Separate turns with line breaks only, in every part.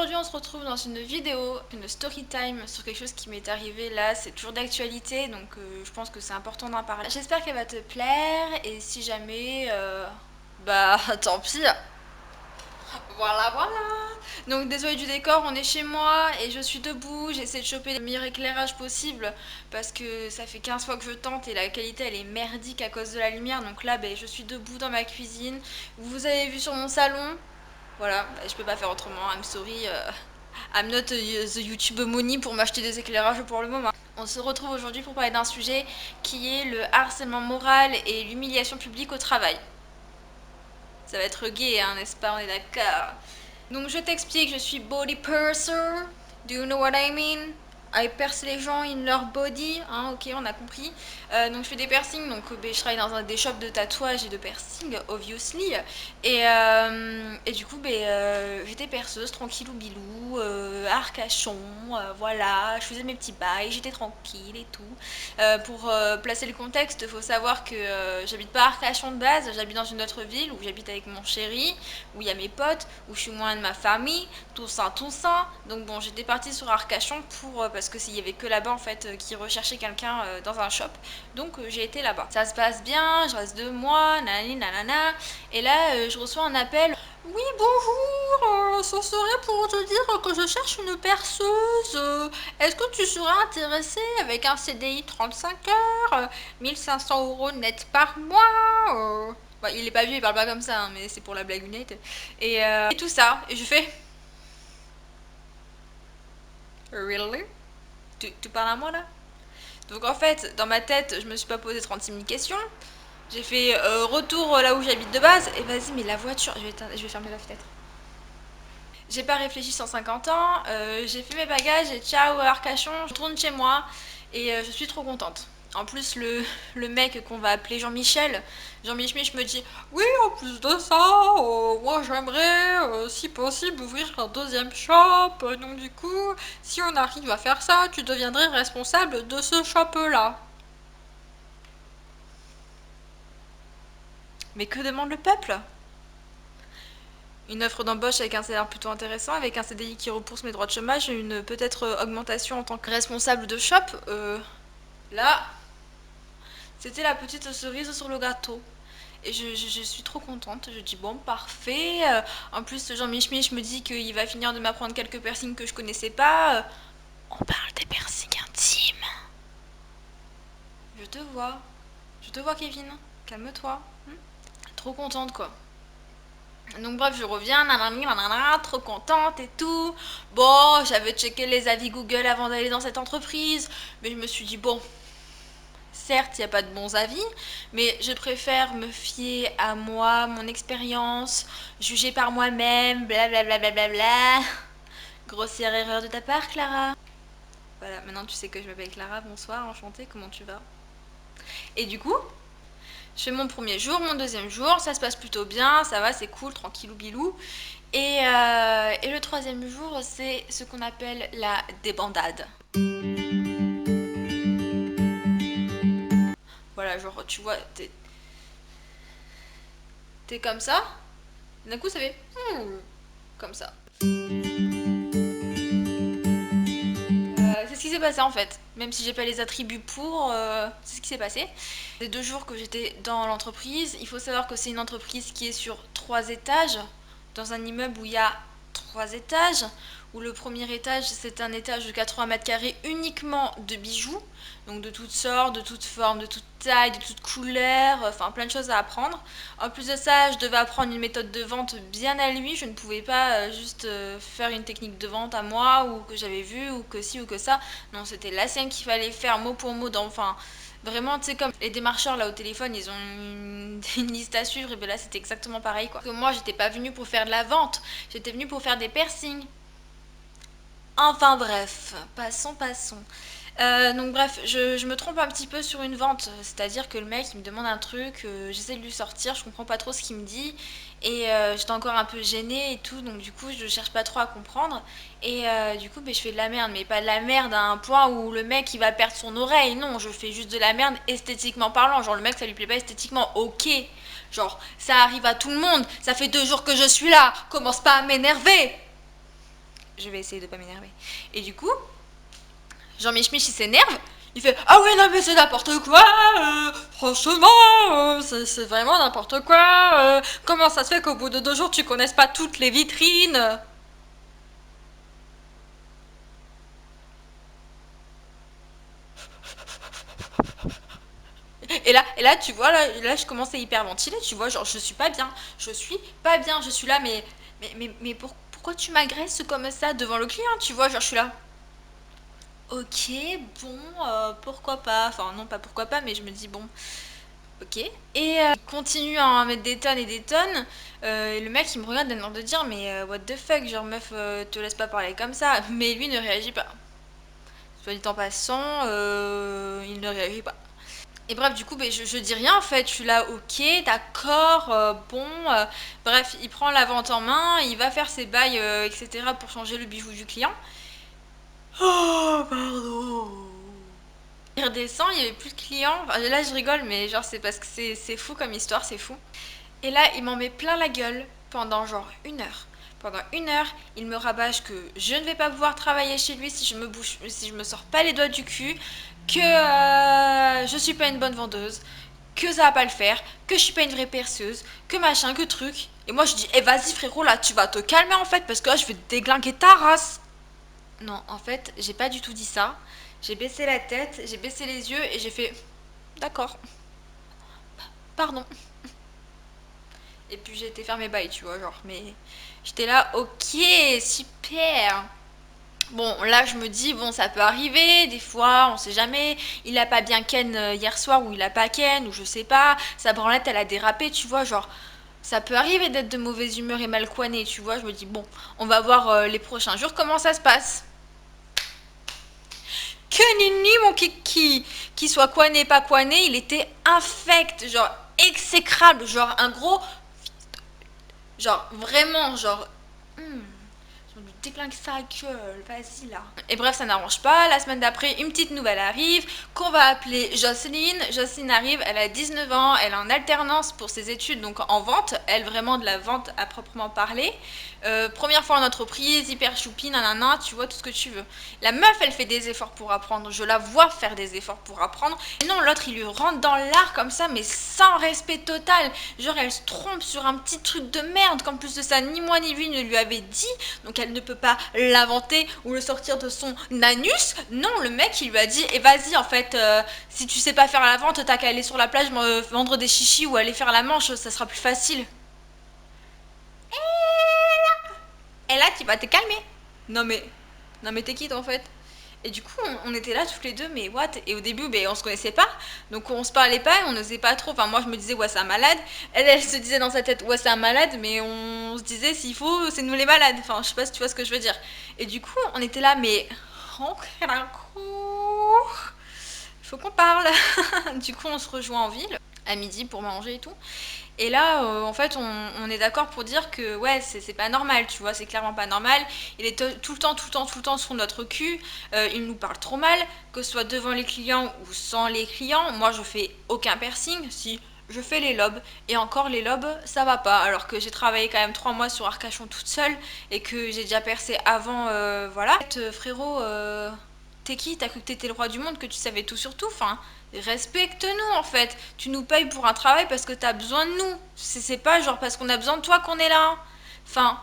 aujourd'hui on se retrouve dans une vidéo, une story time sur quelque chose qui m'est arrivé là, c'est toujours d'actualité donc je pense que c'est important d'en parler. J'espère qu'elle va te plaire et si jamais, bah tant pis. Voilà, voilà. Donc désolé du décor, on est chez moi et je suis debout, j'essaie de choper le meilleur éclairage possible parce que ça fait 15 fois que je tente et la qualité elle est merdique à cause de la lumière. Donc là ben, je suis debout dans ma cuisine, vous avez vu sur mon salon, voilà, je peux pas faire autrement, I'm sorry, I'm not the YouTube money pour m'acheter des éclairages pour le moment. On se retrouve aujourd'hui pour parler d'un sujet qui est le harcèlement moral et l'humiliation publique au travail. Ça va être gay, hein, n'est-ce pas, on est d'accord. Donc je t'explique, je suis body purser. Do you know what I mean? I perce les gens in leur body, hein, ok, on a compris. Donc je fais des piercings, donc je travaille dans des shops de tatouage et de piercing, obviously. Et du coup, j'étais perceuse, tranquillou bilou, Arcachon, voilà, je faisais mes petits bails, j'étais tranquille et tout. Pour placer le contexte, il faut savoir que j'habite pas à Arcachon de base, j'habite dans une autre ville où j'habite avec mon chéri, où il y a mes potes, où je suis loin de ma famille, tout ça, tout ça. Donc bon, j'étais partie sur Arcachon parce que s'il y avait que là-bas en fait qui recherchait quelqu'un dans un shop. Donc j'ai été là-bas. Ça se passe bien, je reste 2 mois, nanani nanana. Et là, je reçois un appel. Oui, bonjour, ce serait pour te dire que je cherche une perceuse. Est-ce que tu serais intéressé avec un CDI 35 heures, 1500 € net par mois Bah, il est pas vieux, il parle pas comme ça, hein, mais c'est pour la blagounette. Et tout ça. Et je fais. Really? Tu parles à moi là? Donc en fait, dans ma tête, je me suis pas posé 36 000 questions. J'ai fait retour là où j'habite de base. Et vas-y, mais la voiture. Je vais fermer la fenêtre. J'ai pas réfléchi 150 ans. J'ai fait mes bagages et ciao Arcachon. Je retourne chez moi et je suis trop contente. En plus, le mec qu'on va appeler Jean-Michel, Jean-Michel me dit oui, en plus de ça, moi j'aimerais, si possible, ouvrir un deuxième shop. Donc, du coup, si on arrive à faire ça, tu deviendrais responsable de ce shop-là. Mais que demande le peuple? Une offre d'embauche avec un salaire plutôt intéressant, avec un CDI qui repousse mes droits de chômage, une peut-être augmentation en tant que responsable de shop. Là, c'était la petite cerise sur le gâteau. Et je suis trop contente. Je dis bon, parfait. En plus, Jean-Mich me dit qu'il va finir de m'apprendre quelques piercings que je connaissais pas. On parle des piercings intimes. Je te vois. Je te vois, Kevin. Calme-toi. Trop contente, quoi. Donc bref, je reviens, nanana, trop contente et tout. Bon, j'avais checké les avis Google avant d'aller dans cette entreprise, mais je me suis dit, bon, certes, il n'y a pas de bons avis, mais je préfère me fier à moi, mon expérience, juger par moi-même, blablabla. Bla bla bla. Grossière erreur de ta part, Clara. Voilà, maintenant tu sais que je m'appelle Clara, bonsoir, enchantée, comment tu vas? Et du coup, je fais mon premier jour, mon deuxième jour, ça se passe plutôt bien, ça va, c'est cool, tranquillou bilou. Et le troisième jour, c'est ce qu'on appelle la débandade. Voilà, genre, tu vois, t'es comme ça, d'un coup ça fait comme ça. C'est ce qui s'est passé en fait, même si j'ai pas les attributs pour, c'est ce qui s'est passé. Les 2 jours que j'étais dans l'entreprise, il faut savoir que c'est une entreprise qui est sur 3 étages, dans un immeuble où il y a 3 étages, où le premier étage c'est un étage de 80 mètres carrés uniquement de bijoux, donc de toutes sortes, de toutes formes, de toutes tailles, de toutes couleurs, enfin plein de choses à apprendre. En plus de ça, je devais apprendre une méthode de vente bien à lui, je ne pouvais pas juste faire une technique de vente à moi ou que j'avais vu ou que ci ou que ça. Non, c'était la sienne qu'il fallait faire mot pour mot, enfin vraiment, tu sais, comme les démarcheurs là au téléphone, ils ont une liste à suivre, et bien là c'était exactement pareil quoi. Parce que moi j'étais pas venue pour faire de la vente, j'étais venue pour faire des piercings. Enfin bref, passons. Donc bref, je me trompe un petit peu sur une vente, c'est-à-dire que le mec il me demande un truc, j'essaie de lui sortir, je comprends pas trop ce qu'il me dit, et j'étais encore un peu gênée et tout, donc du coup je cherche pas trop à comprendre, et du coup je fais de la merde, mais pas de la merde à un point où le mec il va perdre son oreille, non, je fais juste de la merde esthétiquement parlant, genre le mec ça lui plaît pas esthétiquement, ok, genre ça arrive à tout le monde, ça fait 2 jours que je suis là, commence pas à m'énerver. je vais essayer de pas m'énerver. Et du coup, Jean-Mich il s'énerve. Il fait ah ouais non mais c'est n'importe quoi, franchement c'est vraiment n'importe quoi. Comment ça se fait qu'au bout de 2 jours tu connaisses pas toutes les vitrines? Et là tu vois là je commence à hyperventiler, tu vois, genre je suis pas bien, je suis pas bien, je suis là mais pourquoi tu m'agresses comme ça devant le client, tu vois, genre je suis là. Ok, bon, pourquoi pas, enfin non pas pourquoi pas, mais je me dis bon, ok. Et il continue à en mettre des tonnes et des tonnes. Et le mec il me regarde d'un air de dire mais what the fuck, genre meuf, te laisse pas parler comme ça. Mais lui ne réagit pas. Soit dit en passant, il ne réagit pas. Et bref, du coup, je dis rien en fait. Je suis là, ok, d'accord, bon. Bref, il prend la vente en main, il va faire ses bails, etc. pour changer le bijou du client. Oh, pardon. Il redescend, il n'y avait plus de clients. Enfin, là, je rigole, mais genre, c'est parce que c'est fou comme histoire, c'est fou. Et là, il m'en met plein la gueule pendant genre 1 heure. Pendant 1 heure, il me rabâche que je ne vais pas pouvoir travailler chez lui si je me sors pas les doigts du cul, que je suis pas une bonne vendeuse, que ça va pas le faire, que je suis pas une vraie perceuse, que machin, que truc. Et moi je dis, eh vas-y frérot, là tu vas te calmer en fait, parce que là je vais te déglinguer ta race. Non, en fait, j'ai pas du tout dit ça. J'ai baissé la tête, j'ai baissé les yeux et j'ai fait, d'accord, pardon. Et puis j'ai été faire mes bails, tu vois, genre, mais j'étais là, ok, super. Bon, là je me dis, bon, ça peut arriver, des fois, on sait jamais. Il a pas bien ken hier soir, ou il a pas ken, ou je sais pas. Sa branlette, elle a dérapé, tu vois, genre, ça peut arriver d'être de mauvaise humeur et mal coiné, tu vois. Je me dis, bon, on va voir les prochains jours comment ça se passe. Que nini, mon kiki, qu'il soit coiné, pas coiné, il était infect, genre, exécrable, genre, un gros. Genre, vraiment, genre. hmm, je lui déglingue sa gueule, vas-y là. Et bref, ça n'arrange pas. La semaine d'après, une petite nouvelle arrive qu'on va appeler Jocelyne. Jocelyne arrive, elle a 19 ans, elle est en alternance pour ses études, donc en vente. Elle, vraiment de la vente à proprement parler. Première fois en entreprise, hyper choupi, nanana, tu vois, tout ce que tu veux. La meuf, elle fait des efforts pour apprendre. Je la vois faire des efforts pour apprendre. Et non, l'autre, il lui rentre dans l'art comme ça, mais sans respect total. Genre, elle se trompe sur un petit truc de merde qu'en plus de ça, ni moi ni lui ne lui avait dit. Donc, elle ne peut pas l'inventer ou le sortir de son anus. Non, le mec, il lui a dit, et vas-y, en fait, si tu sais pas faire la vente, t'as qu'à aller sur la plage vendre des chichis ou aller faire la manche, ça sera plus facile. Et là, tu vas te calmer. Non mais, non mais t'es qui en fait? Et du coup, on était là tous les deux, mais what? Et au début, on se connaissait pas, donc on se parlait pas, on n'osait pas trop. Enfin, moi je me disais, ouais, c'est un malade. Elle se disait dans sa tête, ouais, c'est un malade, mais on se disait, s'il faut, c'est nous les malades. Enfin, je sais pas si tu vois ce que je veux dire. Et du coup, on était là, mais. Rentrez la cour. Faut qu'on parle. Du coup, on se rejoint en ville, à midi pour manger et tout. Et là, en fait, on est d'accord pour dire que ouais, c'est pas normal, tu vois, c'est clairement pas normal. Il est tout le temps, tout le temps, tout le temps sur notre cul. Il nous parle trop mal, que ce soit devant les clients ou sans les clients. Moi, je fais aucun piercing. Si je fais les lobes, et encore les lobes, ça va pas. Alors que j'ai travaillé quand même 3 mois sur Arcachon toute seule et que j'ai déjà percé avant, voilà. En fait, frérot, t'es qui? T'as cru que t'étais le roi du monde, que tu savais tout sur tout? Enfin, respecte-nous en fait. Tu nous payes pour un travail parce que t'as besoin de nous. C'est pas genre parce qu'on a besoin de toi qu'on est là. Enfin,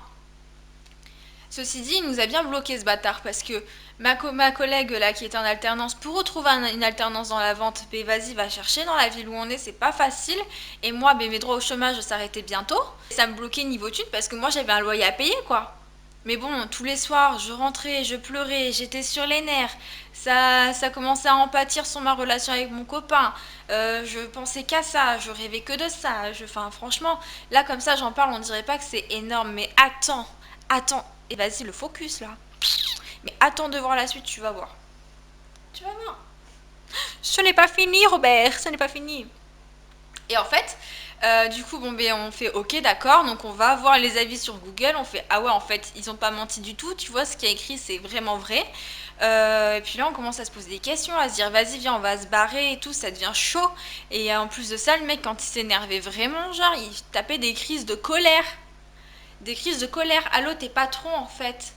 ceci dit, il nous a bien bloqué ce bâtard parce que ma collègue là qui était en alternance, pour retrouver une alternance dans la vente, vas-y, va chercher dans la ville où on est, c'est pas facile. Et moi, mes droits au chômage s'arrêtaient bientôt. Ça me bloquait niveau études parce que moi j'avais un loyer à payer quoi. Mais bon, tous les soirs, je rentrais, je pleurais, j'étais sur les nerfs. Ça commençait à en pâtir sur ma relation avec mon copain. Je pensais qu'à ça, je rêvais que de ça. Enfin, franchement, là comme ça, j'en parle, on dirait pas que c'est énorme. Mais attends. Et vas-y, le focus là. Mais attends de voir la suite, tu vas voir. Tu vas voir. Ce n'est pas fini, Robert, ce n'est pas fini. Et en fait, du coup, on fait ok, d'accord, donc on va voir les avis sur Google, on fait ah ouais, en fait, ils ont pas menti du tout, tu vois, ce qui est écrit, c'est vraiment vrai. Et puis là, on commence à se poser des questions, à se dire vas-y, viens, on va se barrer et tout, ça devient chaud. Et en plus de ça, le mec, quand il s'énervait vraiment, genre, il tapait des crises de colère. Des crises de colère. Allô, t'es patron, en fait.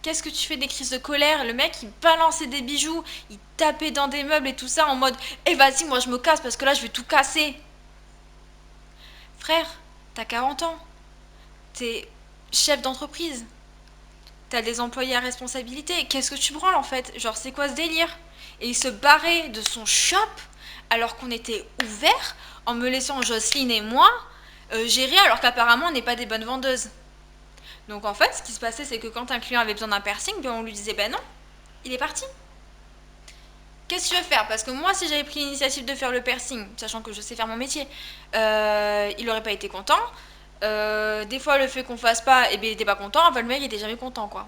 Qu'est-ce que tu fais des crises de colère? Le mec, il balançait des bijoux, il tapait dans des meubles et tout ça en mode eh vas-y, moi je me casse parce que là je vais tout casser. Frère, t'as 40 ans, t'es chef d'entreprise, t'as des employés à responsabilité. Qu'est-ce que tu branles en fait? Genre, c'est quoi ce délire? Et il se barrait de son shop alors qu'on était ouvert en me laissant Jocelyne et moi gérer alors qu'apparemment on n'est pas des bonnes vendeuses. Donc en fait, ce qui se passait, c'est que quand un client avait besoin d'un piercing, ben on lui disait ben non, il est parti. Qu'est-ce que tu veux faire? Parce que moi, si j'avais pris l'initiative de faire le piercing, sachant que je sais faire mon métier, il aurait pas été content. Des fois, le fait qu'on fasse pas, et bien il était pas content. Enfin, le mec il était jamais content, quoi.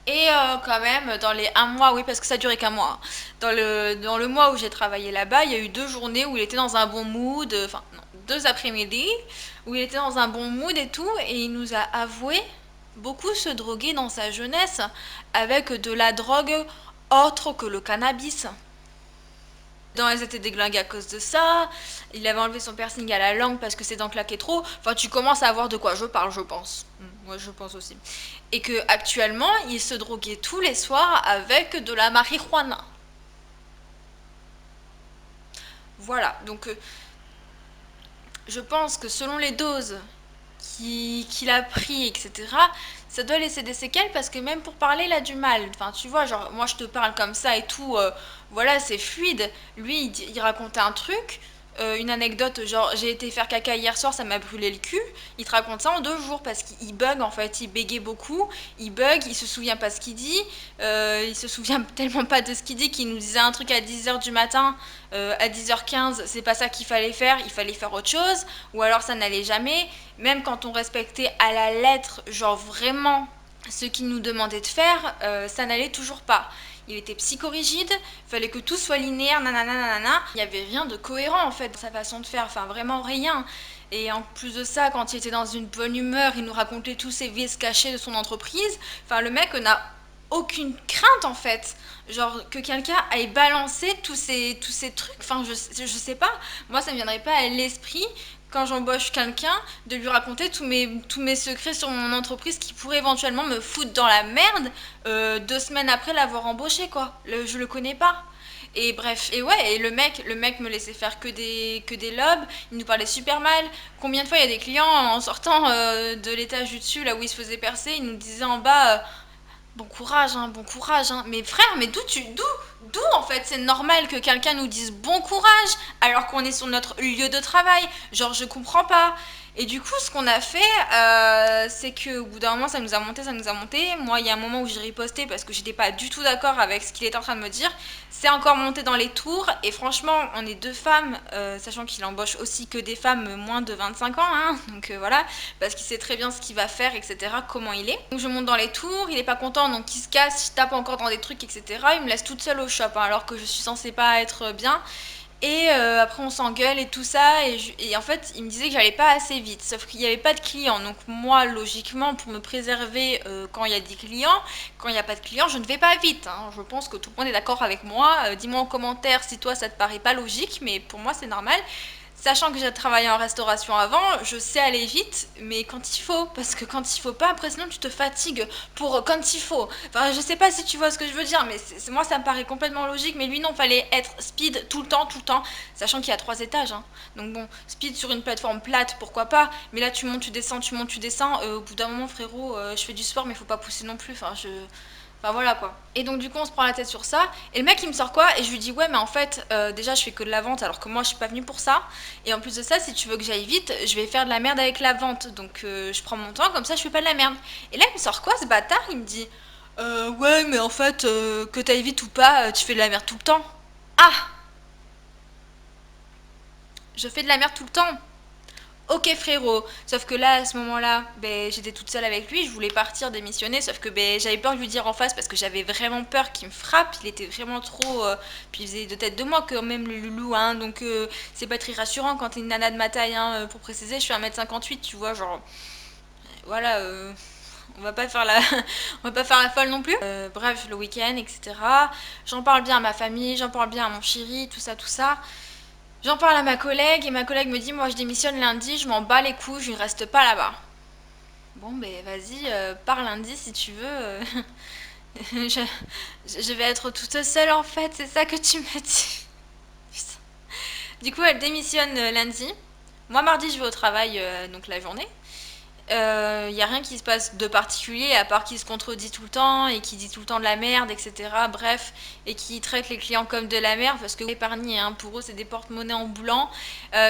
Et quand même, dans les un mois, oui, parce que ça durait qu'un mois. Dans le mois où j'ai travaillé là-bas, il y a eu 2 journées où il était dans un bon mood, enfin, non, 2 après-midi, où il était dans un bon mood et tout, et il nous a avoué beaucoup se droguer dans sa jeunesse avec de la drogue autre que le cannabis. Dents, elles étaient déglinguées à cause de ça. Il avait enlevé son piercing à la langue parce que ses dents claquaient trop. Enfin, tu commences à voir de quoi je parle, je pense. Moi, je pense aussi. Et que actuellement, il se droguait tous les soirs avec de la marijuana. Voilà. Donc, je pense que selon les doses qu'il a pris, etc., ça doit laisser des séquelles parce que même pour parler, il a du mal. Enfin, tu vois, genre, moi je te parle comme ça et tout, voilà, c'est fluide. Lui, il racontait un truc, une anecdote, genre, j'ai été faire caca hier soir, ça m'a brûlé le cul. Il te raconte ça en 2 jours parce qu'il bug en fait, il bégait beaucoup, il bug, il se souvient pas ce qu'il dit, il se souvient tellement pas de ce qu'il dit qu'il nous disait un truc à 10h du matin, à 10h15, c'est pas ça qu'il fallait faire, il fallait faire autre chose, ou alors ça n'allait jamais. Même quand on respectait à la lettre, genre vraiment ce qu'il nous demandait de faire, ça n'allait toujours pas. Il était psychorigide, il fallait que tout soit linéaire, nanana, nanana. Il n'y avait rien de cohérent en fait dans sa façon de faire, enfin vraiment rien. Et en plus de ça, quand il était dans une bonne humeur, il nous racontait tous ses vices cachés de son entreprise. Enfin, le mec n'a aucune crainte en fait. Genre que quelqu'un aille balancer tous ces trucs. Enfin, je sais pas. Moi, ça me viendrait pas à l'esprit quand j'embauche quelqu'un, de lui raconter tous mes secrets sur mon entreprise qui pourraient éventuellement me foutre dans la merde 2 semaines après l'avoir embauché, quoi. Je le connais pas. Et bref, et ouais, et le mec me laissait faire que des lobes, il nous parlait super mal. Combien de fois il y a des clients en sortant de l'étage du dessus, là où il se faisait percer, ils nous disaient en bas bon courage, hein, bon courage, hein. Mais frère, mais d'où en fait c'est normal que quelqu'un nous dise bon courage alors qu'on est sur notre lieu de travail? Genre, je comprends pas. Et du coup, ce qu'on a fait, c'est que au bout d'un moment, ça nous a monté, ça nous a monté. Moi, il y a un moment où j'ai riposté parce que j'étais pas du tout d'accord avec ce qu'il était en train de me dire. C'est encore monté dans les tours. Et franchement, on est 2 femmes, sachant qu'il embauche aussi que des femmes moins de 25 ans, hein. Donc voilà, parce qu'il sait très bien ce qu'il va faire, etc., comment il est. Donc je monte dans les tours, il est pas content, donc il se casse, il tape encore dans des trucs, etc. Il me laisse toute seule au shop, hein, alors que je suis censée pas être bien. Et après on s'engueule et tout ça, et en fait il me disait que j'allais pas assez vite, sauf qu'il n'y avait pas de clients. Donc moi, logiquement, pour me préserver quand il y a des clients, quand il n'y a pas de clients, je ne vais pas vite, hein. Je pense que tout le monde est d'accord avec moi. Dis-moi en commentaire si toi ça te paraît pas logique, mais pour moi c'est normal. Sachant que j'ai travaillé en restauration avant, je sais aller vite, mais quand il faut, parce que quand il faut pas, après sinon tu te fatigues pour quand il faut. Enfin, je sais pas si tu vois ce que je veux dire, mais moi ça me paraît complètement logique, mais lui non, fallait être speed tout le temps, sachant qu'il y a 3 étages, hein. Donc bon, speed sur une plateforme plate, pourquoi pas, mais là tu montes, tu descends, tu montes, tu descends, au bout d'un moment frérot, je fais du sport, mais faut pas pousser non plus, Enfin voilà quoi. Et donc du coup on se prend la tête sur ça. Et le mec il me sort quoi? Et je lui dis ouais mais en fait déjà je fais que de la vente alors que moi je suis pas venue pour ça. Et en plus de ça si tu veux que j'aille vite je vais faire de la merde avec la vente. Donc je prends mon temps comme ça je fais pas de la merde. Et là il me sort quoi ce bâtard? Il me dit ouais mais en fait que t'ailles vite ou pas tu fais de la merde tout le temps. Ah, je fais de la merde tout le temps. Ok frérot, sauf que là à ce moment-là, ben, j'étais toute seule avec lui, je voulais partir démissionner, sauf que ben, j'avais peur de lui dire en face parce que j'avais vraiment peur qu'il me frappe, il était vraiment trop... puis il faisait de tête de moi quand même le loulou, hein, donc c'est pas très rassurant quand t'es une nana de ma taille, hein, pour préciser, je suis 1m58, tu vois, genre... Voilà, on va pas faire la... on va pas faire la folle non plus. Bref, le week-end, etc. J'en parle bien à ma famille, j'en parle bien à mon chéri, tout ça, tout ça. J'en parle à ma collègue et ma collègue me dit moi je démissionne lundi, je m'en bats les couilles, je ne reste pas là-bas. Bon, ben vas-y, pars lundi si tu veux. je, je vais être toute seule en fait, c'est ça que tu me dis. Putain. Du coup, elle démissionne lundi. Moi, mardi, je vais au travail, donc la journée. Il n'y a rien qui se passe de particulier à part qu'il se contredit tout le temps et qui dit tout le temps de la merde, etc. Bref, et qui traite les clients comme de la merde parce que épargner, hein, pour eux c'est des porte-monnaies ambulants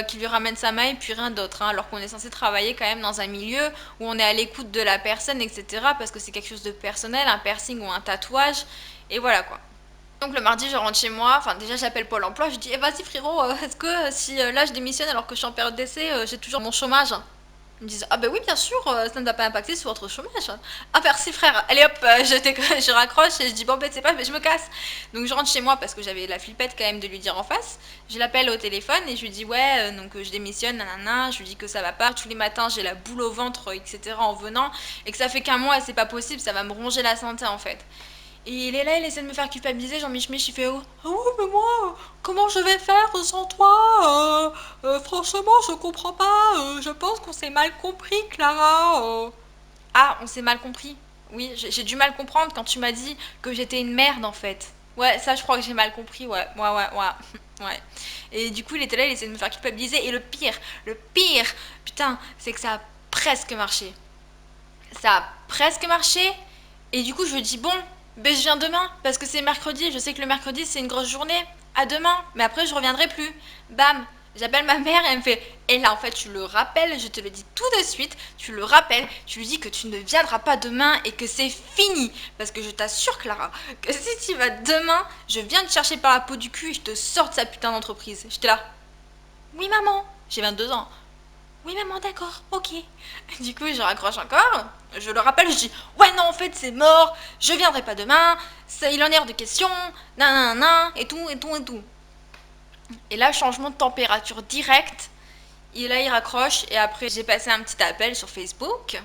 qui lui ramènent sa maille puis rien d'autre, hein, alors qu'on est censé travailler quand même dans un milieu où on est à l'écoute de la personne, etc. parce que c'est quelque chose de personnel, un piercing ou un tatouage, et voilà quoi. Donc le mardi, je rentre chez moi. Enfin, déjà, j'appelle Pôle emploi. Je dis, eh, vas-y frérot, est-ce que si là je démissionne alors que je suis en période d'essai, j'ai toujours mon chômage? Ils me disent, ah ben oui, bien sûr, ça ne va pas impacter sur votre chômage. Ah merci frère, allez hop, je raccroche et je dis, bon ben c'est pas, mais je me casse. Donc je rentre chez moi parce que j'avais la flippette quand même de lui dire en face. Je l'appelle au téléphone et je lui dis, ouais, donc je démissionne, nanana. Je lui dis que ça va pas. Tous les matins, j'ai la boule au ventre, etc. en venant. Et que ça fait qu'un mois et c'est pas possible, ça va me ronger la santé en fait. Et il est là, il essaie de me faire culpabiliser. Jean-Mich Mich, il fait, oh, ah oui, mais moi, comment je vais faire sans toi? Franchement, je comprends pas. Je pense qu'on s'est mal compris, Clara. Ah, on s'est mal compris. Oui, j'ai du mal comprendre quand tu m'as dit que j'étais une merde en fait. Ouais, ça, je crois que j'ai mal compris. Ouais, ouais, ouais, ouais. Ouais. Et du coup, il était là, il essaie de me faire culpabiliser. Et le pire, putain, c'est que ça a presque marché. Ça a presque marché. Et du coup, je lui dis, bon, ben je viens demain, parce que c'est mercredi, je sais que le mercredi, c'est une grosse journée. À demain, mais après, je reviendrai plus. Bam, j'appelle ma mère et elle me fait, et là, en fait, tu le rappelles, je te le dis tout de suite, tu le rappelles, tu lui dis que tu ne viendras pas demain et que c'est fini. Parce que je t'assure, Clara, que si tu vas demain, je viens te chercher par la peau du cul et je te sors de sa putain d'entreprise. J'étais là, oui, maman, j'ai 22 ans. Oui, maman, d'accord, ok. Du coup, je raccroche encore. Je le rappelle, je dis, ouais, non, en fait, c'est mort. Je viendrai pas demain. Ça, il en est hors de question. Nan, nan, nan, et tout, et tout, et tout. Et là, changement de température direct. Et là, il raccroche. Et après, j'ai passé un petit appel sur Facebook.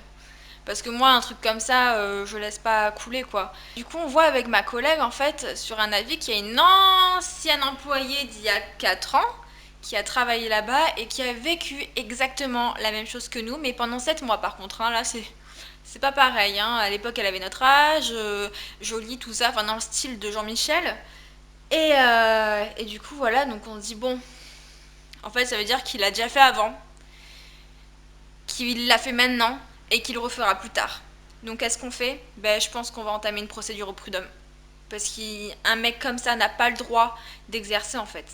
Parce que moi, un truc comme ça, je laisse pas couler, quoi. Du coup, on voit avec ma collègue, en fait, sur un avis qu'il y a une ancienne employée d'il y a 4 ans qui a travaillé là-bas et qui a vécu exactement la même chose que nous, mais pendant 7 mois, par contre. Hein, là, c'est pas pareil. Hein. À l'époque, elle avait notre âge, jolie, tout ça, enfin, dans le style de Jean-Michel. Et du coup, voilà, donc on se dit, bon, en fait, ça veut dire qu'il l'a déjà fait avant, qu'il l'a fait maintenant et qu'il le refera plus tard. Donc qu'est-ce qu'on fait? Ben, je pense qu'on va entamer une procédure au prud'homme. Parce qu'un mec comme ça n'a pas le droit d'exercer en fait.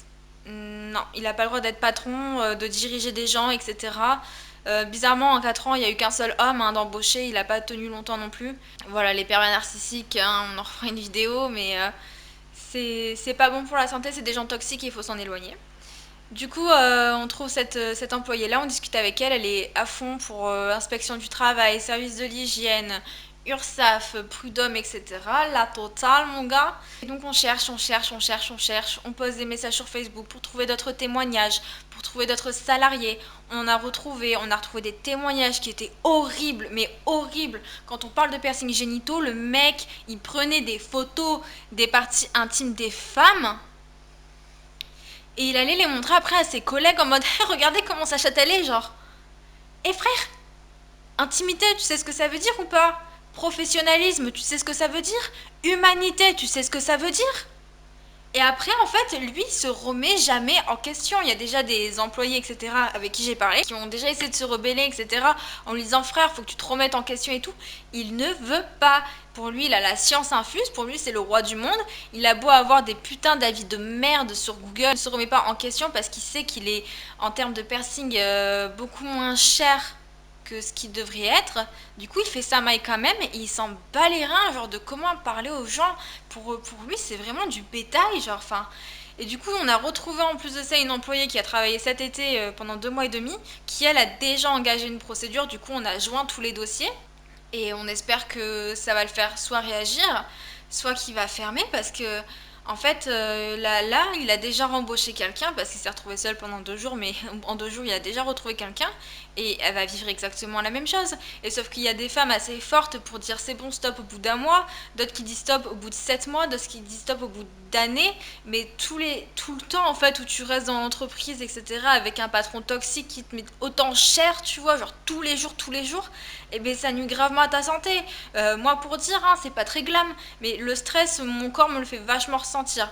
Non, il n'a pas le droit d'être patron, de diriger des gens, etc. Bizarrement, en 4 ans, il n'y a eu qu'un seul homme hein, d'embauché, il n'a pas tenu longtemps non plus. Voilà, les pervers narcissiques, hein, on en refera une vidéo, mais c'est pas bon pour la santé, c'est des gens toxiques et il faut s'en éloigner. Du coup, on trouve cette employée-là, on discute avec elle, elle est à fond pour inspection du travail, service de l'hygiène, URSAF, prud'homme, etc. La totale, mon gars. Et donc on cherche, on cherche, on cherche, on cherche, on pose des messages sur Facebook pour trouver d'autres témoignages, pour trouver d'autres salariés. On a retrouvé des témoignages qui étaient horribles, mais horribles. Quand on parle de piercing génitaux, le mec, il prenait des photos des parties intimes des femmes et il allait les montrer après à ses collègues en mode hey, regardez comment ça châtelait, genre. Et frère, intimité, tu sais ce que ça veut dire ou pas? Professionnalisme, tu sais ce que ça veut dire? Humanité, tu sais ce que ça veut dire? Et après, en fait, lui se remet jamais en question. Il y a déjà des employés, etc., avec qui j'ai parlé, qui ont déjà essayé de se rebeller, etc., en lui disant frère, faut que tu te remettes en question et tout. Il ne veut pas. Pour lui, il a la science infuse. Pour lui, c'est le roi du monde. Il a beau avoir des putains d'avis de merde sur Google, il ne se remet pas en question parce qu'il sait qu'il est, en termes de piercing, beaucoup moins cher que ce qu'il devrait être. Du coup, il fait sa maille quand même et il s'en bat les reins, genre de comment parler aux gens. Pour lui, c'est vraiment du bétail, genre, enfin. Et du coup, on a retrouvé en plus de ça une employée qui a travaillé cet été pendant 2 mois et demi, qui elle a déjà engagé une procédure. Du coup, on a joint tous les dossiers et on espère que ça va le faire soit réagir, soit qu'il va fermer parce que en fait, là, il a déjà rembauché quelqu'un parce qu'il s'est retrouvé seul pendant 2 jours, mais en 2 jours, il a déjà retrouvé quelqu'un. et elle va vivre exactement la même chose. Et sauf qu'il y a des femmes assez fortes pour dire c'est bon, stop au bout d'un mois, d'autres qui disent stop au bout de 7 mois, d'autres qui disent stop au bout d'années, mais tout le temps en fait où tu restes dans l'entreprise, etc., avec un patron toxique qui te met autant cher, tu vois, genre tous les jours, et ben ça nuit gravement à ta santé. Moi pour dire, hein, c'est pas très glam, mais le stress, mon corps me le fait vachement ressentir.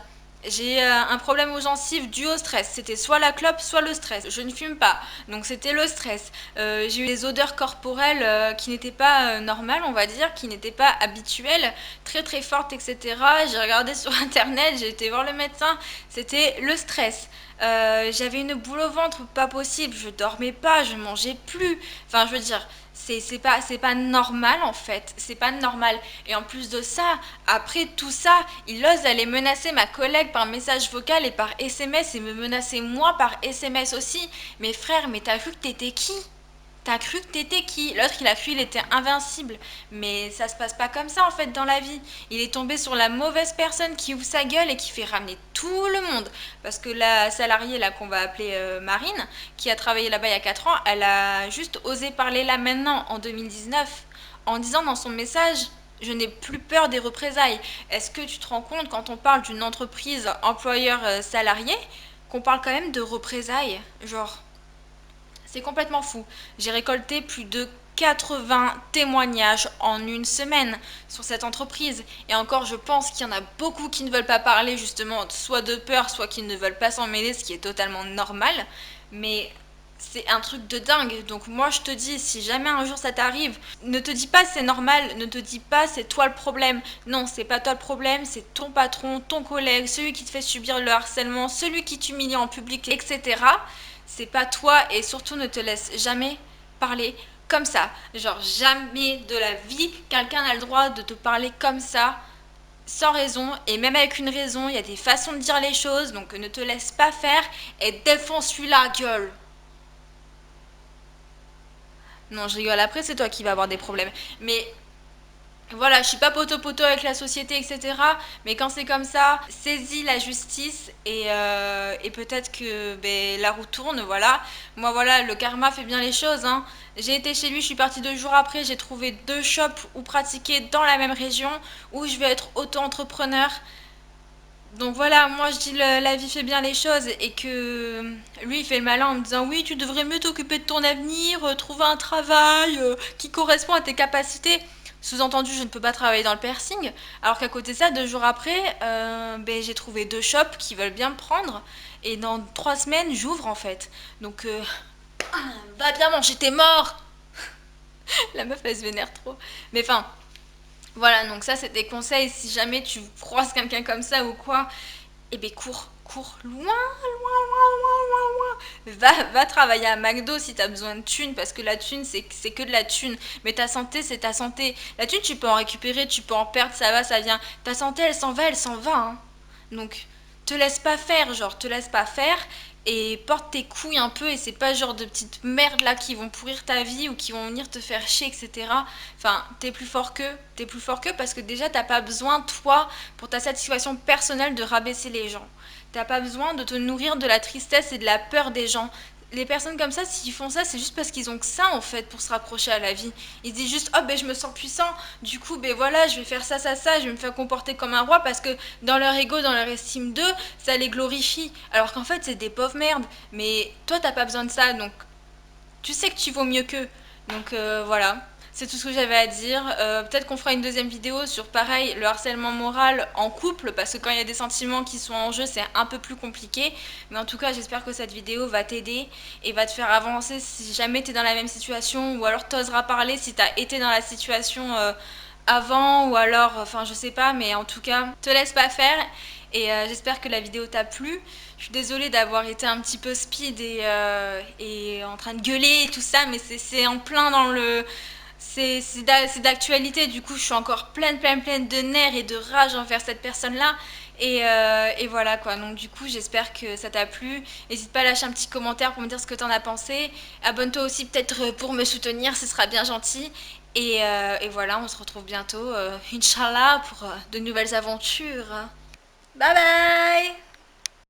J'ai un problème aux gencives dû au stress. C'était soit la clope, soit le stress. Je ne fume pas, donc c'était le stress. J'ai eu des odeurs corporelles qui n'étaient pas normales, on va dire, qui n'étaient pas habituelles, très très fortes, etc. J'ai regardé sur internet, j'ai été voir le médecin, c'était le stress. J'avais une boule au ventre, pas possible, je dormais pas, je mangeais plus. Enfin, je veux dire, c'est pas normal en fait, c'est pas normal. Et en plus de ça, après tout ça, il ose aller menacer ma collègue par message vocal et par SMS et me menacer moi par SMS aussi. Mais frère, mais t'as vu que t'étais qui? T'as cru que t'étais qui? L'autre, il a cru qu'il était invincible. Mais ça se passe pas comme ça en fait dans la vie. Il est tombé sur la mauvaise personne qui ouvre sa gueule et qui fait ramener tout le monde. Parce que la salariée là qu'on va appeler Marine, qui a travaillé là-bas il y a 4 ans, elle a juste osé parler là maintenant en 2019 en disant dans son message je n'ai plus peur des représailles. Est-ce que tu te rends compte quand on parle d'une entreprise employeur-salarié qu'on parle quand même de représailles? Genre, c'est complètement fou. J'ai récolté plus de 80 témoignages en une semaine sur cette entreprise. Et encore, je pense qu'il y en a beaucoup qui ne veulent pas parler justement, soit de peur, soit qui ne veulent pas s'en mêler, ce qui est totalement normal. Mais c'est un truc de dingue. Donc moi, je te dis, si jamais un jour ça t'arrive, ne te dis pas c'est normal, ne te dis pas c'est toi le problème. Non, c'est pas toi le problème, c'est ton patron, ton collègue, celui qui te fait subir le harcèlement, celui qui t'humilie en public, etc. C'est pas toi et surtout ne te laisse jamais parler comme ça. Genre jamais de la vie, quelqu'un a le droit de te parler comme ça, sans raison, et même avec une raison, il y a des façons de dire les choses, donc ne te laisse pas faire et défonce-lui la gueule. Non, je rigole, après c'est toi qui vas avoir des problèmes. Mais voilà, je suis pas poteau-poteau avec la société, etc. Mais quand c'est comme ça, saisis la justice et peut-être que ben, la roue tourne, voilà. Moi, voilà, le karma fait bien les choses, hein. J'ai été chez lui, je suis partie 2 jours après, j'ai trouvé 2 shops où pratiquer dans la même région, où je vais être auto-entrepreneur. Donc voilà, moi je dis la vie fait bien les choses et que lui il fait le malin en me disant oui tu devrais mieux t'occuper de ton avenir, trouver un travail qui correspond à tes capacités. Sous-entendu je ne peux pas travailler dans le piercing. Alors qu'à côté de ça, 2 jours après, ben, j'ai trouvé 2 shops qui veulent bien me prendre et dans 3 semaines j'ouvre en fait. Donc va bien manger tes morts. La meuf elle se vénère trop. Mais enfin voilà, donc ça c'est des conseils si jamais tu croises quelqu'un comme ça ou quoi, eh ben cours, loin, loin, loin, loin, loin, loin. Va travailler à McDo si t'as besoin de thunes, parce que la thune c'est que de la thune. Mais ta santé c'est ta santé. La thune tu peux en récupérer, tu peux en perdre, ça va, ça vient. Ta santé elle s'en va, hein. Donc te laisse pas faire, genre te laisse pas faire et porte tes couilles un peu et c'est pas genre de petites merdes là qui vont pourrir ta vie ou qui vont venir te faire chier, etc. Enfin, t'es plus fort qu'eux parce que déjà t'as pas besoin, toi, pour ta satisfaction personnelle, de rabaisser les gens. T'as pas besoin de te nourrir de la tristesse et de la peur des gens. Les personnes comme ça, s'ils font ça, c'est juste parce qu'ils ont que ça en fait pour se rapprocher à la vie. Ils se disent juste, oh ben je me sens puissant, du coup ben voilà, je vais faire ça, ça, ça, je vais me faire comporter comme un roi parce que dans leur ego, dans leur estime d'eux, ça les glorifie. Alors qu'en fait, c'est des pauvres merdes. Mais toi, t'as pas besoin de ça, donc tu sais que tu vaux mieux qu'eux. Donc voilà, c'est tout ce que j'avais à dire. Peut-être qu'on fera une deuxième vidéo sur pareil, le harcèlement moral en couple, parce que quand il y a des sentiments qui sont en jeu, c'est un peu plus compliqué. Mais en tout cas, j'espère que cette vidéo va t'aider et va te faire avancer si jamais tu es dans la même situation, ou alors t'oseras parler si tu as été dans la situation avant, ou alors, enfin je sais pas, mais en tout cas, te laisse pas faire. Et j'espère que la vidéo t'a plu. Je suis désolée d'avoir été un petit peu speed et en train de gueuler et tout ça, mais c'est en plein dans le... C'est d'actualité, du coup je suis encore pleine de nerfs et de rage envers cette personne-là. Et voilà quoi, donc du coup j'espère que ça t'a plu. N'hésite pas à lâcher un petit commentaire pour me dire ce que t'en as pensé. Abonne-toi aussi peut-être pour me soutenir, ce sera bien gentil. Et voilà, on se retrouve bientôt, Inch'Allah, pour de nouvelles aventures. Bye bye!